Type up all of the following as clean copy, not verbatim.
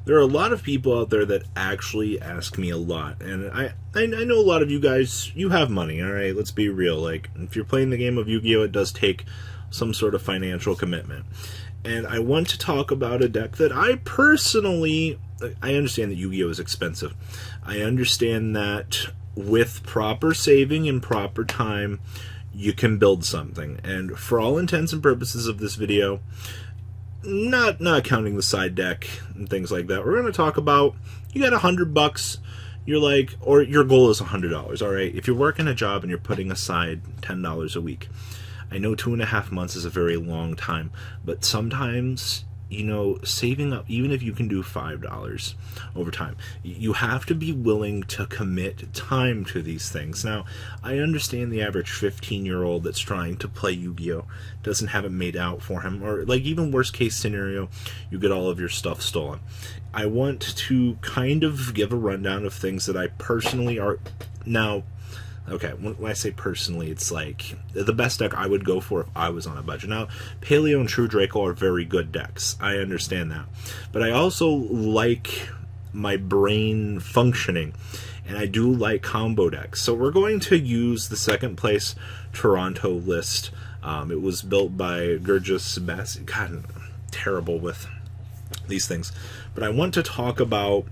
there are a lot of people out there that actually ask me a lot, and I know a lot of you guys, you have money, alright, let's be real. Like, if you're playing the game of Yu-Gi-Oh, it does take some sort of financial commitment. And I want to talk about a deck that I personally, I understand that Yu-Gi-Oh is expensive. I understand that with proper saving and proper time, you can build something. And for all intents and purposes of this video, not counting the side deck and things like that, we're going to talk about, you got $100, you're like, or your goal is $100, all right? If you're working a job and you're putting aside $10 a week, I know 2.5 months is a very long time, but sometimes, you know, saving up, even if you can do $5 over time, you have to be willing to commit time to these things. Now, I understand the average 15-year-old that's trying to play Yu-Gi-Oh! Doesn't have it made out for him, or like even worst case scenario, you get all of your stuff stolen. I want to kind of give a rundown of things that I personally are now. Okay, when I say personally, it's like the best deck I would go for if I was on a budget. Now, Paleo and True Draco are very good decks. I understand that. But I also like my brain functioning, and I do like combo decks. So we're going to use the second place Toronto list. It was built by Gurgis Sebastian. God, I'm terrible with these things. But I want to talk about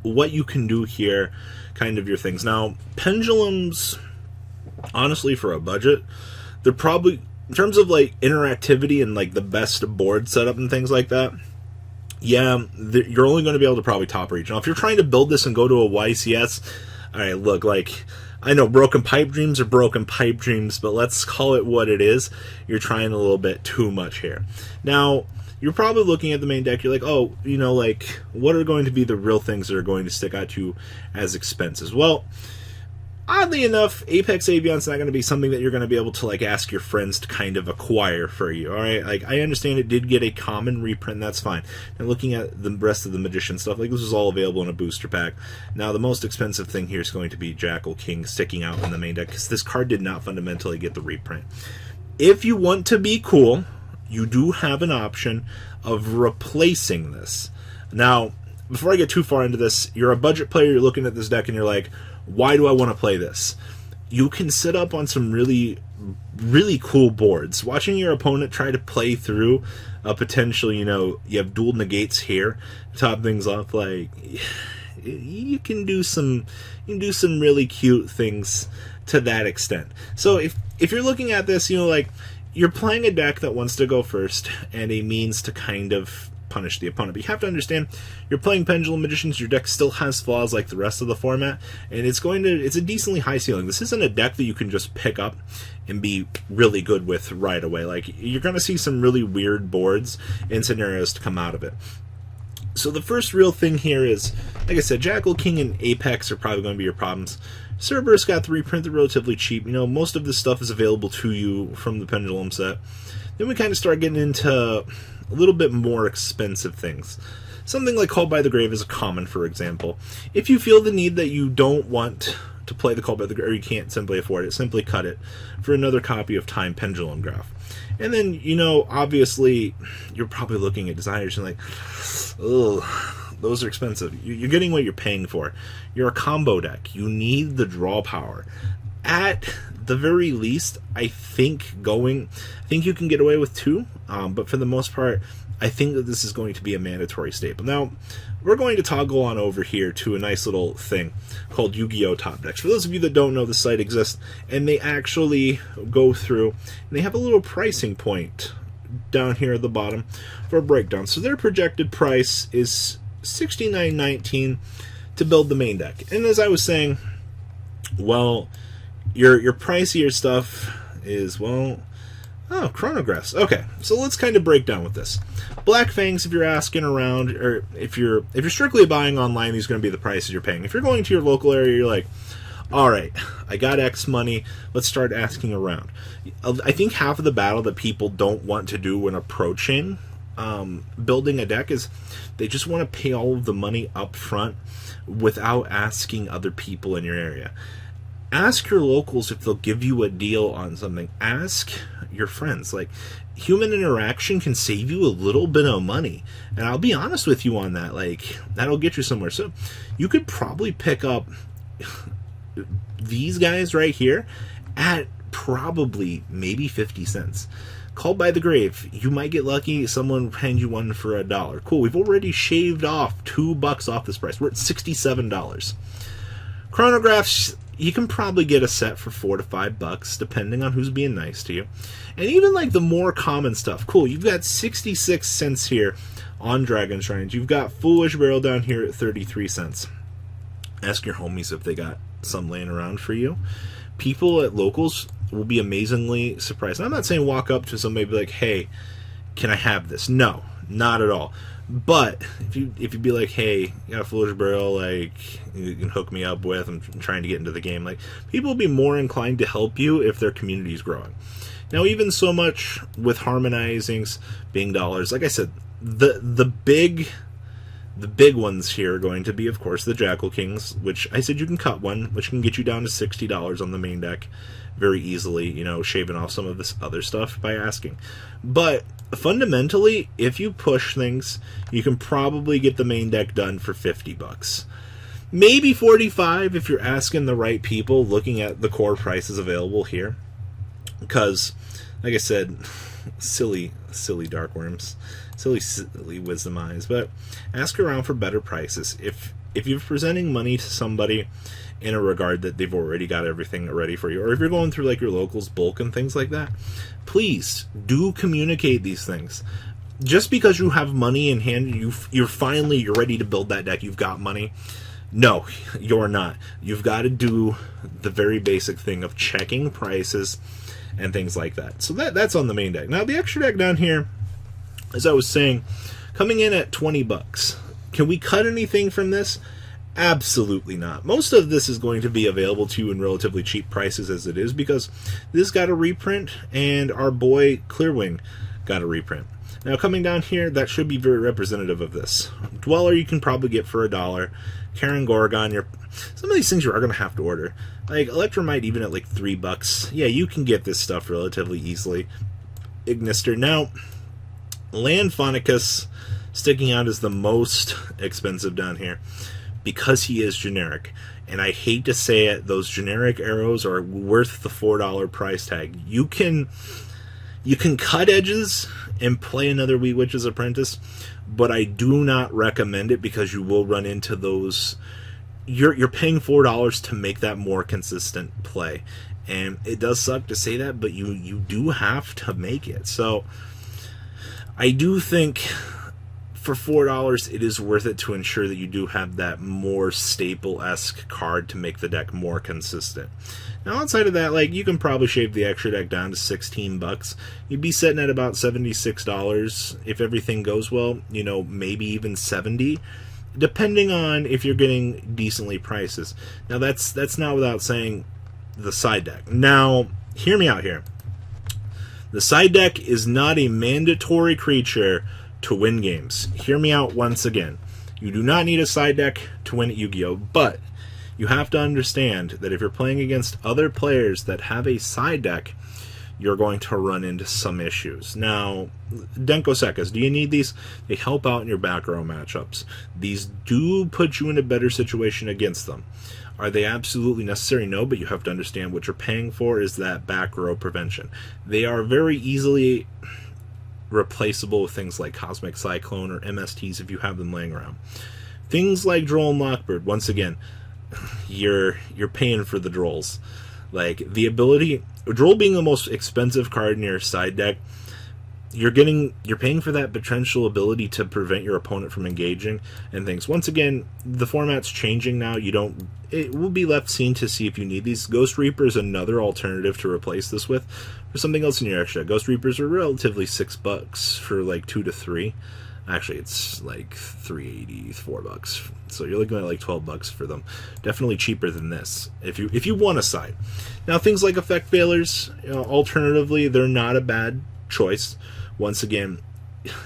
what you can do here, kind of your things. Now, Pendulums, honestly, for a budget, they're probably, in terms of like interactivity and like the best board setup and things like that, yeah, you're only going to be able to probably top regional. If you're trying to build this and go to a YCS, alright, look, like, I know broken pipe dreams are broken pipe dreams, but let's call it what it is. You're trying a little bit too much here. Now, you're probably looking at the main deck, you're like, oh, you know, like, what are going to be the real things that are going to stick out to you as expenses? Well, oddly enough, Apex Avion's not going to be something that you're going to be able to, like, ask your friends to kind of acquire for you, alright? Like, I understand it did get a common reprint, that's fine. And looking at the rest of the Magician stuff, like, this was all available in a booster pack. Now, the most expensive thing here is going to be Jackal King sticking out in the main deck, because this card did not fundamentally get the reprint. If you want to be cool, you do have an option of replacing this. Now, before I get too far into this, you're a budget player, you're looking at this deck and you're like, why do I want to play this? You can sit up on some really cool boards. Watching your opponent try to play through a potential, you know, you have dual negates here, top things off, like, you can do some really cute things to that extent. So if you're looking at this, you know, like, you're playing a deck that wants to go first and a means to kind of punish the opponent. But you have to understand, you're playing Pendulum Magicians, your deck still has flaws like the rest of the format, and it's a decently high ceiling. This isn't a deck that you can just pick up and be really good with right away. Like, you're going to see some really weird boards and scenarios to come out of it. So the first real thing here is, like I said, Jackal King and Apex are probably going to be your problems. Cerberus got the reprint, they're relatively cheap. You know, most of this stuff is available to you from the Pendulum set. Then we kind of start getting into a little bit more expensive things. Something like Called by the Grave is a common, for example. If you feel the need that you don't want to play the Called by the Grave, or you can't simply afford it, simply cut it for another copy of Time Pendulum Graph. And then, you know, obviously, you're probably looking at designers and like, ugh, those are expensive. You're getting what you're paying for. You're a combo deck. You need the draw power. At the very least, I think you can get away with 2, but for the most part, I think that this is going to be a mandatory staple. Now, we're going to toggle on over here to a nice little thing called Yu-Gi-Oh! Top Decks. For those of you that don't know, the site exists, and they actually go through, and they have a little pricing point down here at the bottom for a breakdown. So their projected price is $69.19 to build the main deck. And as I was saying, well, your pricier stuff is, well, oh, chronographs. Okay, so let's kind of break down with this. Black Fangs, if you're asking around, or if you're strictly buying online, these are going to be the prices you're paying. If you're going to your local area, you're like, all right, I got X money, let's start asking around. I think half of the battle that people don't want to do when approaching building a deck is they just want to pay all of the money up front without asking other people in your area. Ask your locals if they'll give you a deal on something. Ask your friends. Like, human interaction can save you a little bit of money, and I'll be honest with you on that. Like, that'll get you somewhere. So you could probably pick up these guys right here at probably maybe 50 cents. Called by the Grave, you might get lucky, someone hand you one for $1. Cool, we've already shaved off $2 off this price. We're at $67. Chronographs, you can probably get a set for $4 to $5, depending on who's being nice to you. And even like the more common stuff, cool, you've got 66 cents here on Dragon Shrines. You've got Foolish Barrel down here at 33 cents. Ask your homies if they got some laying around for you. People at locals will be amazingly surprised. And I'm not saying walk up to somebody and be like, hey, can I have this? No, not at all. But if you be like, hey, you got a Foolish Barrel, like, you can hook me up with, I'm trying to get into the game, like, people will be more inclined to help you if their community is growing. Now, even so much with harmonizings being dollars, like I said, the big ones here are going to be, of course, the Jackal Kings, which I said you can cut one, which can get you down to $60 on the main deck very easily, you know, shaving off some of this other stuff by asking. But fundamentally, if you push things, you can probably get the main deck done for $50. Maybe 45 if you're asking the right people, looking at the core prices available here. Because, like I said, silly dark worms. Silly wisdom eyes, but ask around for better prices. If you're presenting money to somebody in a regard that they've already got everything ready for you, or if you're going through like your locals bulk and things like that, please do communicate these things. Just because you have money in hand, you're ready to build that deck, you've got money. No, you're not. You've got to do the very basic thing of checking prices and things like that. So that's on the main deck. Now the extra deck down here, as I was saying, coming in at $20. Can we cut anything from this? Absolutely not. Most of this is going to be available to you in relatively cheap prices as it is, because this got a reprint, and our boy Clearwing got a reprint. Now coming down here, that should be very representative of this. Dweller you can probably get for $1. Karen Gorgon, some of these things you are going to have to order. Like Electromite even at like $3. Yeah, you can get this stuff relatively easily. Ignister. Now, Landphonicus sticking out as the most expensive down here because he is generic. And I hate to say it, those generic arrows are worth the $4 price tag. You can cut edges and play another Wee Witch's Apprentice, but I do not recommend it because you will run into those. You're paying $4 to make that more consistent play. And it does suck to say that, but you do have to make it. So I do think for $4 it is worth it to ensure that you do have that more staple-esque card to make the deck more consistent. Now outside of that, like, you can probably shave the extra deck down to $16. You'd be sitting at about $76 if everything goes well, you know, maybe even $70, depending on if you're getting decently prices. Now that's not without saying the side deck. Now, hear me out here. The side deck is not a mandatory creature to win games. Hear me out once again. You do not need a side deck to win at Yu-Gi-Oh! But you have to understand that if you're playing against other players that have a side deck, you're going to run into some issues. Now, Denko Sekas, do you need these? They help out in your back row matchups. These do put you in a better situation against them. Are they absolutely necessary? No, but you have to understand what you're paying for is that back row prevention. They are very easily replaceable with things like Cosmic Cyclone or MSTs if you have them laying around. Things like Droll and Lockbird, once again, you're paying for the Drolls. Like, the ability, Droll being the most expensive card in your side deck, you're paying for that potential ability to prevent your opponent from engaging and things. Once again, the format's changing now. It will be left seen to see if you need these. Ghost Reaper is another alternative to replace this with, or something else in your extra. Ghost Reapers are relatively $6 for like 2 to 3. Actually, it's like $3.80, $4. So you're looking at like $12 for them. Definitely cheaper than this if you want a side. Now, things like Effect Failures, alternatively, they're not a bad choice. Once again,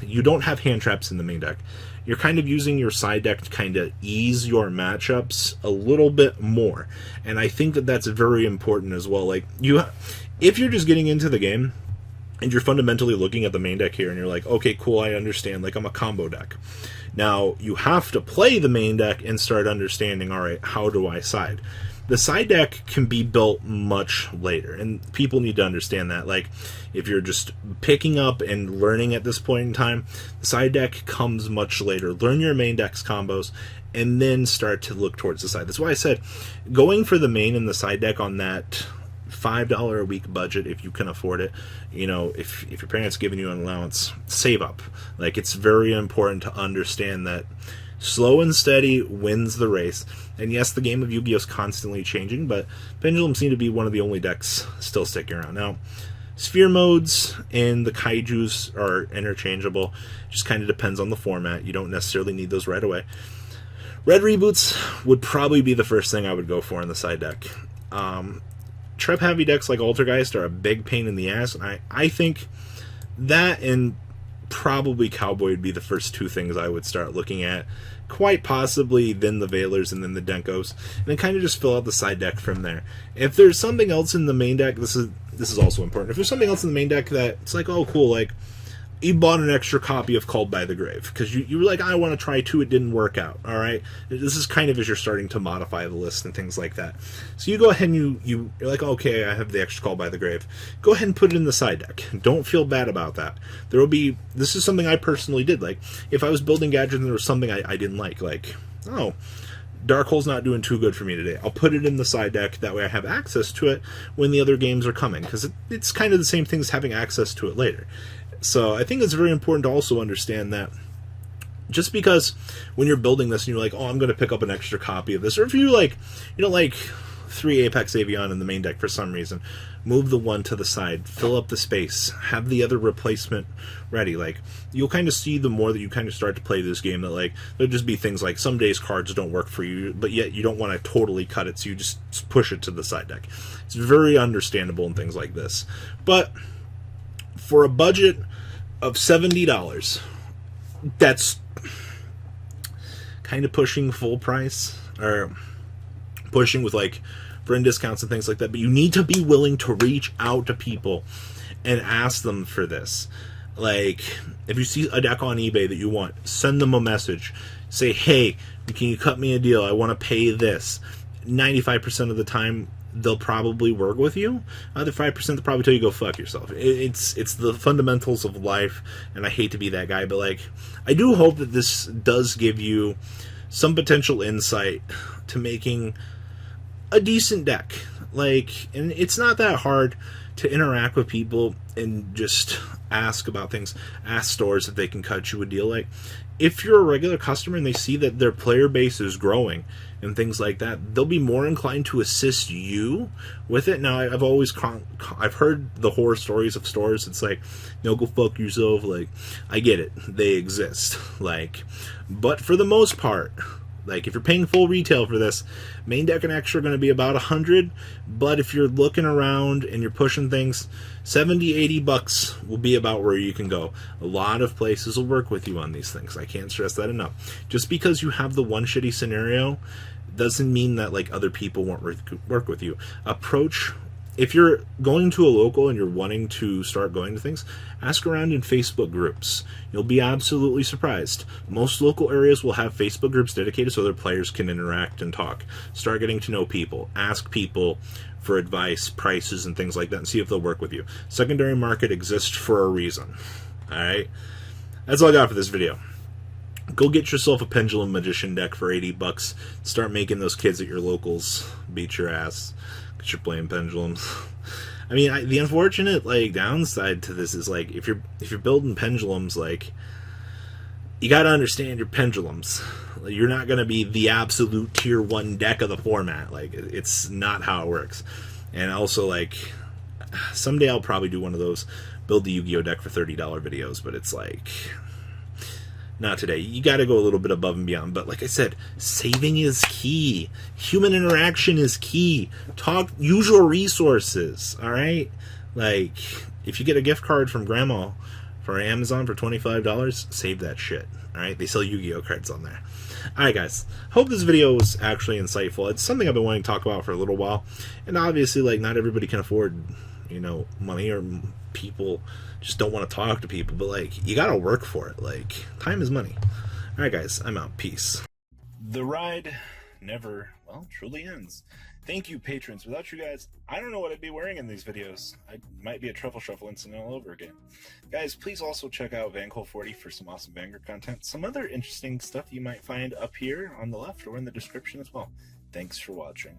you don't have hand traps in the main deck. You're kind of using your side deck to kind of ease your matchups a little bit more. And I think that that's very important as well. Like, if you're just getting into the game, and you're fundamentally looking at the main deck here, and you're like, okay, cool, I understand. Like, I'm a combo deck. Now, you have to play the main deck and start understanding, all right, how do I side? The side deck can be built much later, and people need to understand that. Like, if you're just picking up and learning at this point in time, the side deck comes much later. Learn your main deck's combos, and then start to look towards the side. That's why I said going for the main and the side deck on that $5 a week budget, if you can afford it. You know, if your parents giving you an allowance, save up. Like, it's very important to understand that slow and steady wins the race. And yes, the game of Yu-Gi-Oh! Is constantly changing, but Pendulum seem to be one of the only decks still sticking around. Now, sphere modes and the kaijus are interchangeable. Just kind of depends on the format. You don't necessarily need those right away. Red reboots would probably be the first thing I would go for in the side deck. Trap heavy decks like Altergeist are a big pain in the ass, and I think that and probably Cowboy would be the first two things I would start looking at. Quite possibly then the Veilers and then the Denkos, and then kind of just fill out the side deck from there. If there's something else in the main deck, this is also important. If there's something else in the main deck that it's like, oh cool, like you bought an extra copy of Called by the Grave because you were like, I want to try 2, it didn't work out. All right, this is kind of as you're starting to modify the list and things like that. So you go ahead and you're like, okay, I have the extra Called by the Grave. Go ahead and put it in the side deck. Don't feel bad about that. There will be, this is something I personally did. Like, if I was building gadgets and there was something I didn't like, oh, Darkhole's not doing too good for me today, I'll put it in the side deck. That way I have access to it when the other games are coming, because it's kind of the same thing as having access to it later. So I think it's very important to also understand that just because when you're building this and you're like, oh, I'm going to pick up an extra copy of this, or if you don't like 3 Apex Avion in the main deck for some reason, move the one to the side, fill up the space, have the other replacement ready. Like, you'll kind of see the more that you kind of start to play this game that, like, there'll just be things like some days cards don't work for you, but yet you don't want to totally cut it, so you just push it to the side deck. It's very understandable in things like this. But for a budget of $70, that's kind of pushing full price, or pushing with like friend discounts and things like that. But you need to be willing to reach out to people and ask them for this. Like, if you see a deck on eBay that you want, send them a message. Say, hey, can you cut me a deal? I want to pay this. 95% of the time, they'll probably work with you. Other 5% they'll probably tell you go fuck yourself. It's the fundamentals of life, and I hate to be that guy, but like, I do hope that this does give you some potential insight to making a decent deck. Like, and it's not that hard to interact with people and just ask about things. Ask stores if they can cut you a deal. Like, if you're a regular customer and they see that their player base is growing and things like that, they'll be more inclined to assist you with it. Now, I've heard the horror stories of stores. It's like, go fuck yourself. Like, I get it, they exist. Like, but for the most part, like, if you're paying full retail for this, main deck and extra are going to be about $100. But if you're looking around and you're pushing things, $70-$80 will be about where you can go. A lot of places will work with you on these things. I can't stress that enough. Just because you have the one shitty scenario doesn't mean that like other people won't work with you. If you're going to a local and you're wanting to start going to things, ask around in Facebook groups. You'll be absolutely surprised. Most local areas will have Facebook groups dedicated so their players can interact and talk. Start getting to know people. Ask people for advice, prices, and things like that, and see if they'll work with you. Secondary market exists for a reason. Alright? That's all I got for this video. Go get yourself a Pendulum Magician deck for $80. Start making those kids at your locals beat your ass because you're playing Pendulums. I mean, the unfortunate like downside to this is like if you're building Pendulums, like, you got to understand your Pendulums. You're not going to be the absolute tier 1 deck of the format. Like, it's not how it works. And also, like, someday I'll probably do one of those build the Yu-Gi-Oh deck for $30 videos, but it's like, not today. You got to go a little bit above and beyond. But like I said, saving is key. Human interaction is key. Use your resources, all right? Like, if you get a gift card from Grandma for Amazon for $25, save that shit, all right? They sell Yu-Gi-Oh cards on there. All right, guys. Hope this video was actually insightful. It's something I've been wanting to talk about for a little while. And obviously, like, not everybody can afford you know, money, or people just don't want to talk to people. But like, you gotta work for it. Like, time is money. All right, guys, I'm out. Peace. The ride never, well, truly ends. Thank you, patrons. Without you guys, I don't know what I'd be wearing in these videos. I might be a truffle shuffle incident all over again. Guys, please also check out Vanquil40 for some awesome Vanguard content. Some other interesting stuff you might find up here on the left or in the description as well. Thanks for watching.